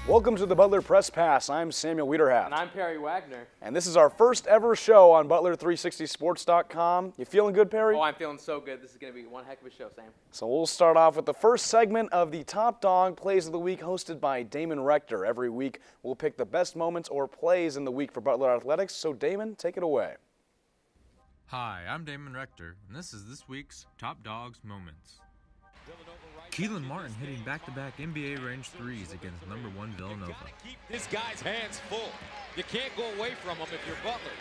Welcome to the Butler Press Pass. I'm Samuel Wiederhaft. And I'm Perry Wagner. And this is our first ever show on Butler360sports.com. You feeling good, Perry? Oh, I'm feeling so good. This is going to be one heck of a show, Sam. So we'll start off with the first segment of the Top Dog Plays of the Week, hosted by Damon Rector. Every week, we'll pick the best moments or plays in the week for Butler Athletics. So, Damon, take it away. Hi, I'm Damon Rector, and this is this week's Top Dogs Moments. Keelan Martin hitting back-to-back NBA range threes against number 1 Villanova. Keep this guy's hands full. You can't go away from him if you're Butler.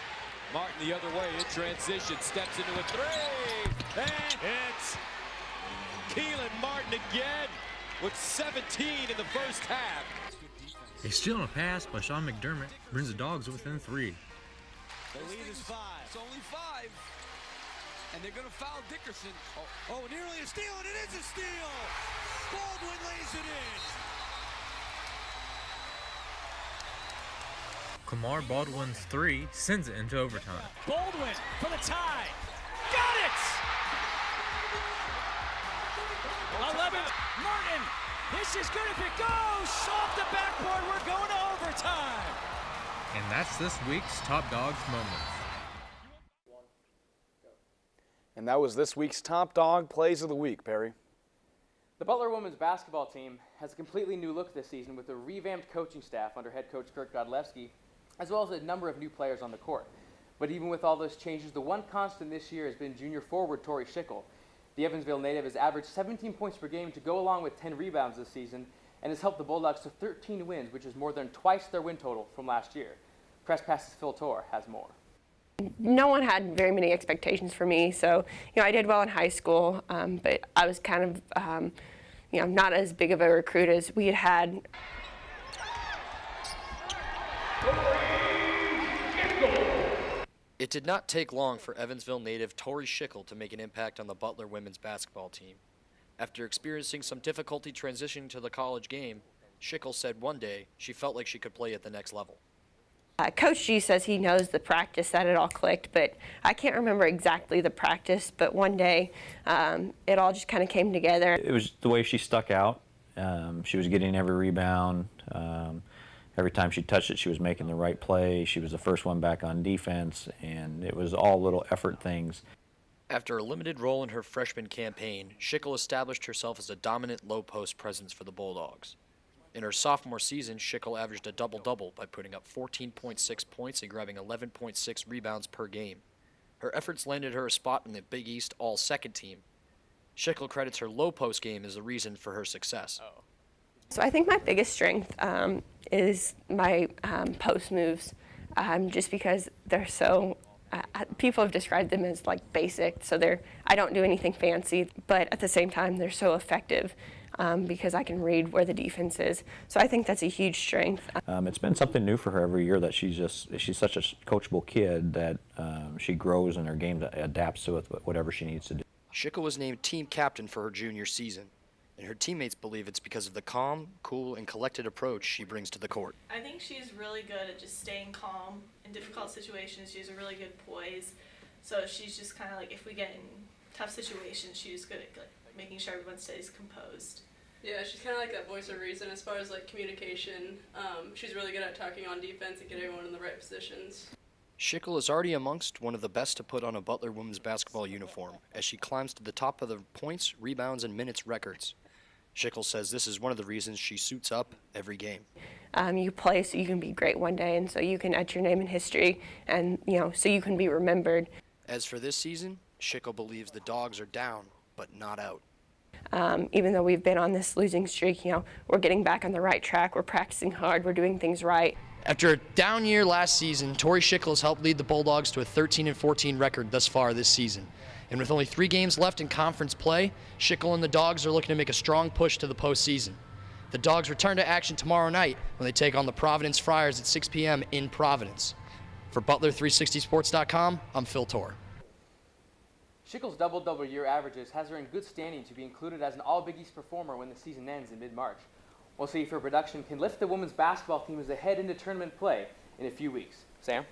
Martin the other way in transition, steps into a three, and it's Keelan Martin again with 17 in the first half. A steal and a pass by Sean McDermott brings the Dogs within 3. The lead is 5. It's only 5. And they're going to foul Dickerson. Oh, nearly a steal, and it is a steal! Baldwin lays it in. Kamar Baldwin's 3 sends it into overtime. Baldwin for the tie. Got it! 11, Martin. This is good if it goes. Off the backboard, we're going to overtime. And that's this week's Top Dogs Moments. And that was this week's Top Dog Plays of the Week, Perry. The Butler women's basketball team has a completely new look this season with a revamped coaching staff under head coach Kirk Godlewski, as well as a number of new players on the court. But even with all those changes, the one constant this year has been junior forward Tori Schickel. The Evansville native has averaged 17 points per game to go along with 10 rebounds this season and has helped the Bulldogs to 13 wins, which is more than twice their win total from last year. Press Pass's Phil Torr has more. No one had very many expectations for me, so I did well in high school, but I was kind of not as big of a recruit as we had. It did not take long for Evansville native Tori Schickel to make an impact on the Butler women's basketball team. After experiencing some difficulty transitioning to the college game, Schickel said one day she felt like she could play at the next level. Coach G says he knows the practice that it all clicked, but I can't remember exactly the practice, but one day it all just kind of came together. It was the way she stuck out. She was getting every rebound. Every time she touched it, she was making the right play. She was the first one back on defense, and it was all little effort things. After a limited role in her freshman campaign, Schickel established herself as a dominant low-post presence for the Bulldogs. In her sophomore season, Schickel averaged a double-double by putting up 14.6 points and grabbing 11.6 rebounds per game. Her efforts landed her a spot in the Big East All-Second team. Schickel credits her low-post game as the reason for her success. So I think my biggest strength is my post moves, just because they're so, people have described them as like basic, so I don't do anything fancy, but at the same time they're so effective. Because I can read where the defense is. So I think that's a huge strength. It's been something new for her every year that she's such a coachable kid that she grows and her game adapts to it, whatever she needs to do. Schickel was named team captain for her junior season, and her teammates believe it's because of the calm, cool, and collected approach she brings to the court. I think she's really good at just staying calm in difficult situations. She has a really good poise. So she's just kind of like, if we get in tough situations, she's good at making sure everyone stays composed. Yeah, she's kind of like that voice of reason as far as like communication. She's really good at talking on defense and getting everyone in the right positions. Schickel is already amongst one of the best to put on a Butler women's basketball uniform as she climbs to the top of the points, rebounds, and minutes records. Schickel says this is one of the reasons she suits up every game. You play so you can be great one day, and so you can etch your name in history, and so you can be remembered. As for this season, Schickel believes the Dogs are down, but not out. Even though we've been on this losing streak, we're getting back on the right track. We're practicing hard. We're doing things right. After a down year last season, Tori Schickel has helped lead the Bulldogs to a 13-14 record thus far this season. And with only 3 games left in conference play, Schickel and the Dogs are looking to make a strong push to the postseason. The Dogs return to action tomorrow night when they take on the Providence Friars at 6 p.m. in Providence. For Butler360sports.com, I'm Phil Torr. Schickel's double-double year averages has her in good standing to be included as an All-Big East performer when the season ends in mid-March. We'll see if her production can lift the women's basketball team as they head into tournament play in a few weeks. Sam?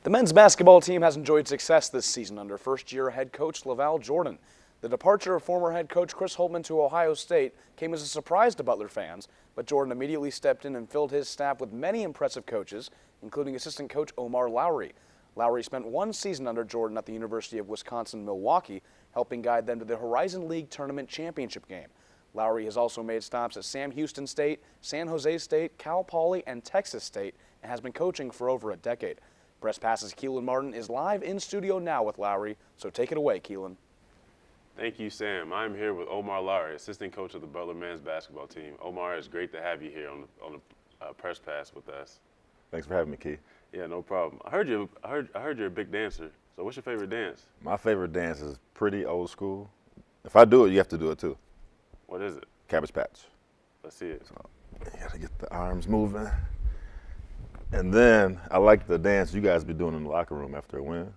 The men's basketball team has enjoyed success this season under first-year head coach LaVall Jordan. The departure of former head coach Chris Holtman to Ohio State came as a surprise to Butler fans, but Jordan immediately stepped in and filled his staff with many impressive coaches, including assistant coach Omar Lowry. Lowry spent one season under Jordan at the University of Wisconsin-Milwaukee, helping guide them to the Horizon League Tournament Championship game. Lowry has also made stops at Sam Houston State, San Jose State, Cal Poly, and Texas State, and has been coaching for over a decade. Press Pass's Keelan Martin is live in studio now with Lowry, so take it away, Keelan. Thank you, Sam. I'm here with Omar Lowry, assistant coach of the Butler men's basketball team. Omar, it's great to have you here on the Press Pass with us. Thanks for having me, Key. Yeah, no problem. I heard you're a big dancer. So what's your favorite dance? My favorite dance is pretty old school. If I do it, you have to do it too. What is it? Cabbage Patch. Let's see it. So you gotta get the arms moving. And then I like the dance you guys be doing in the locker room after a win.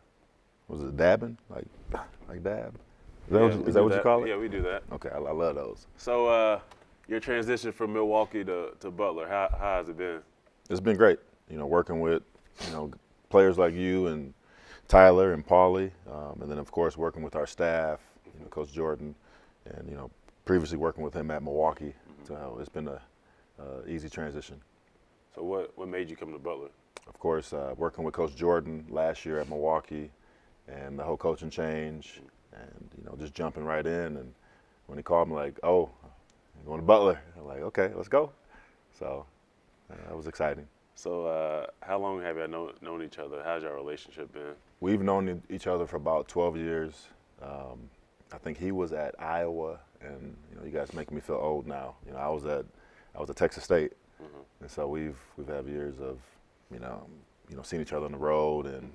Was it dabbing? Like dab? Is that what you call it? Yeah, we do that. Okay, I love those. So your transition from Milwaukee to Butler, how has it been? It's been great. You know, working with, players like you and Tyler and Paulie, and then of course working with our staff, Coach Jordan, and previously working with him at Milwaukee. So it's been a easy transition. So what made you come to Butler? Of course, working with Coach Jordan last year at Milwaukee, and the whole coaching change, and just jumping right in. And when he called me, like, "Oh, I'm going to Butler," I'm like, "Okay, let's go." So that was exciting. So how long have you known each other? How's your relationship been? We've known each other for about 12 years. I think he was at Iowa, and you guys making me feel old now. I was at Texas State, and so we've had years of seeing each other on the road and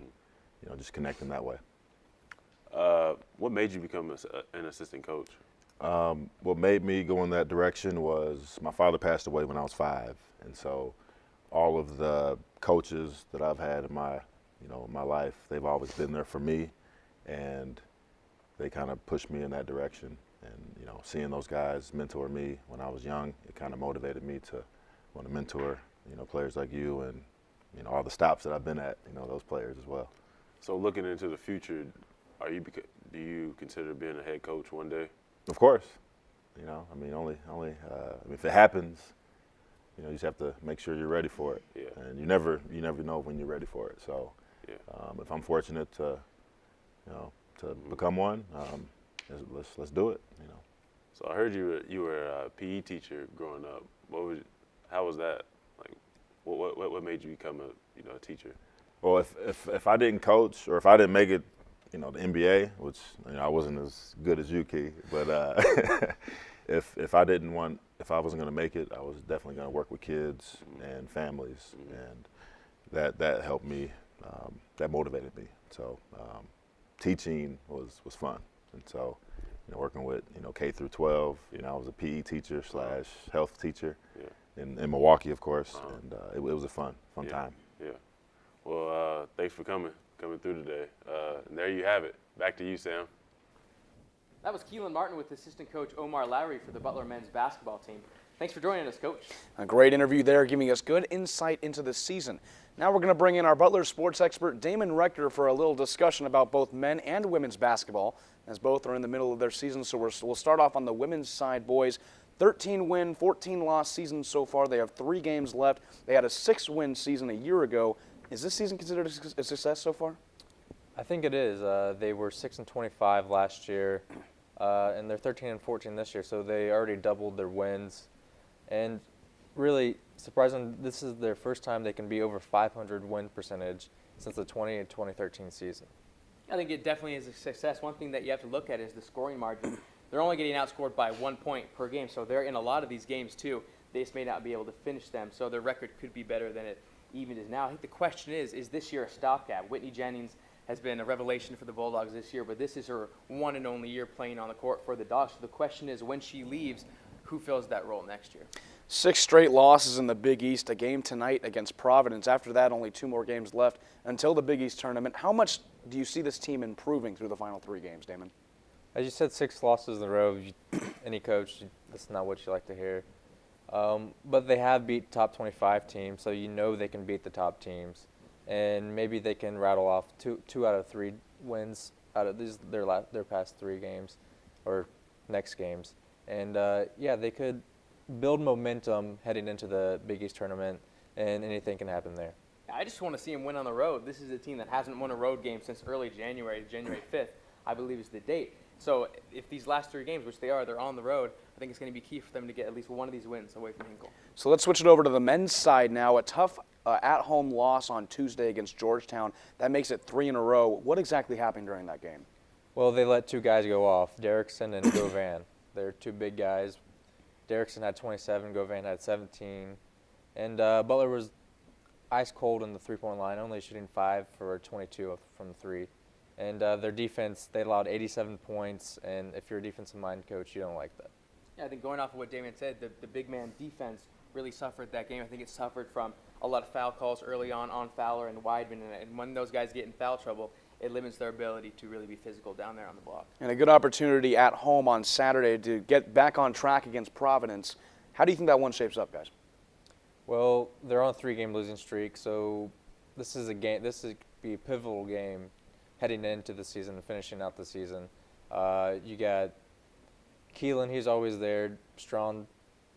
just connecting that way. What made you become an assistant coach? What made me go in that direction was my father passed away when I was 5, and so all of the coaches that I've had in my life, they've always been there for me, and they kind of pushed me in that direction. And seeing those guys mentor me when I was young, it kind of motivated me to want to mentor players like you and all the stops that I've been at, those players as well. So looking into the future, do you consider being a head coach one day? Of course. If it happens, you just have to make sure you're ready for it. Yeah. And you never know when you're ready for it. So yeah. If I'm fortunate to become one, let's do it. So I heard you were a PE teacher growing up. How was that? Like, what made you become a teacher? Well, if I didn't coach, or if I didn't make it, the NBA, which I wasn't as good as you, Key, but if I wasn't going to make it, I was definitely going to work with kids and families, and that helped me. That motivated me. So teaching was fun, and so working with K through 12. I was a PE teacher / health teacher in Milwaukee, of course, and it was a fun time. Yeah. Well, thanks for coming through today. And there you have it. Back to you, Sam. That was Keelan Martin with assistant coach Omar Lowry for the Butler men's basketball team. Thanks for joining us, Coach. A great interview there, giving us good insight into the season. Now we're going to bring in our Butler sports expert, Damon Rector, for a little discussion about both men and women's basketball, as both are in the middle of their season. So we'll start off on the women's side, boys. 13-win, 14-loss season so far. They have 3 games left. They had a 6-win season a year ago. Is this season considered a success so far? I think it is. They were 6-25 last year, and they're 13-14 this year, so they already doubled their wins. And really surprising, this is their first time they can be over 500 win percentage since the 2013 season. I think it definitely is a success. One thing that you have to look at is the scoring margin. They're only getting outscored by 1 point per game, so they're in a lot of these games too. They just may not be able to finish them, so their record could be better than it even is now. I think the question is this year a stopgap? Whitney Jennings has been a revelation for the Bulldogs this year, but this is her one and only year playing on the court for the Dogs. So the question is, when she leaves, who fills that role next year. 6 straight losses in the Big East, a game tonight against Providence. After that, only 2 more games left until the Big East tournament. How much do you see this team improving through the final 3 games, Damon? As you said, 6 losses in a row. Any coach, that's not what you like to hear. But they have beat top 25 teams, so you know they can beat the top teams. And maybe they can rattle off two out of 3 wins out of their past 3 games or next games. And, yeah, they could build momentum heading into the Big East tournament, and anything can happen there. I just want to see them win on the road. This is a team that hasn't won a road game since early January 5th, I believe is the date. So if these last 3 games, which they are, they're on the road, I think it's going to be key for them to get at least one of these wins away from Hinkle. So let's switch it over to the men's side now. A tough at-home loss on Tuesday against Georgetown. That makes it 3 in a row. What exactly happened during that game? Well, they let 2 guys go off, Derrickson and Govan. They're 2 big guys. Derrickson had 27, Govan had 17. And Butler was ice cold in the three-point line, only shooting 5 for 22 from 3. And their defense, they allowed 87 points, and if you're a defensive-minded coach, you don't like that. Yeah, I think going off of what Damian said, the big man defense really suffered that game. I think it suffered from a lot of foul calls early on Fowler and Weidman, and when those guys get in foul trouble, it limits their ability to really be physical down there on the block. And a good opportunity at home on Saturday to get back on track against Providence. How do you think that one shapes up, guys? Well, they're on a 3-game losing streak, so this is a game. This would be a pivotal game heading into the season and finishing out the season. You got Keelan, he's always there, strong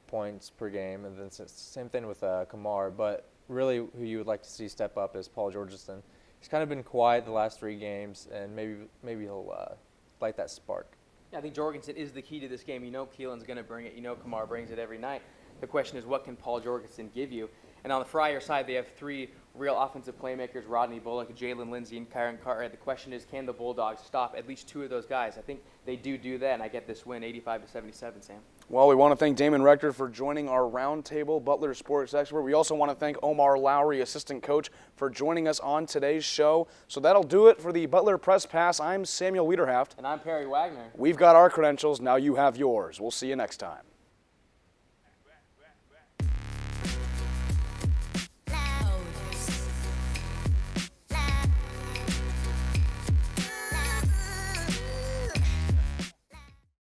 points per game, and then same thing with Kamar. But really, who you would like to see step up is Paul Georgeson. He's kind of been quiet the last 3 games, and maybe he'll light that spark. Yeah, I think Jorgensen is the key to this game. You know Keelan's going to bring it. You know Kamar brings it every night. The question is, what can Paul Jorgensen give you? And on the Friar side, they have 3 real offensive playmakers, Rodney Bullock, Jalen Lindsey, and Kyron Cartwright. The question is, can the Bulldogs stop at least 2 of those guys? I think they do that, and I get this win 85-77, Sam. Well, we want to thank Damon Rector for joining our roundtable, Butler sports expert. We also want to thank Omar Lowry, assistant coach, for joining us on today's show. So that'll do it for the Butler Press Pass. I'm Samuel Wiederhaft. And I'm Perry Wagner. We've got our credentials. Now you have yours. We'll see you next time.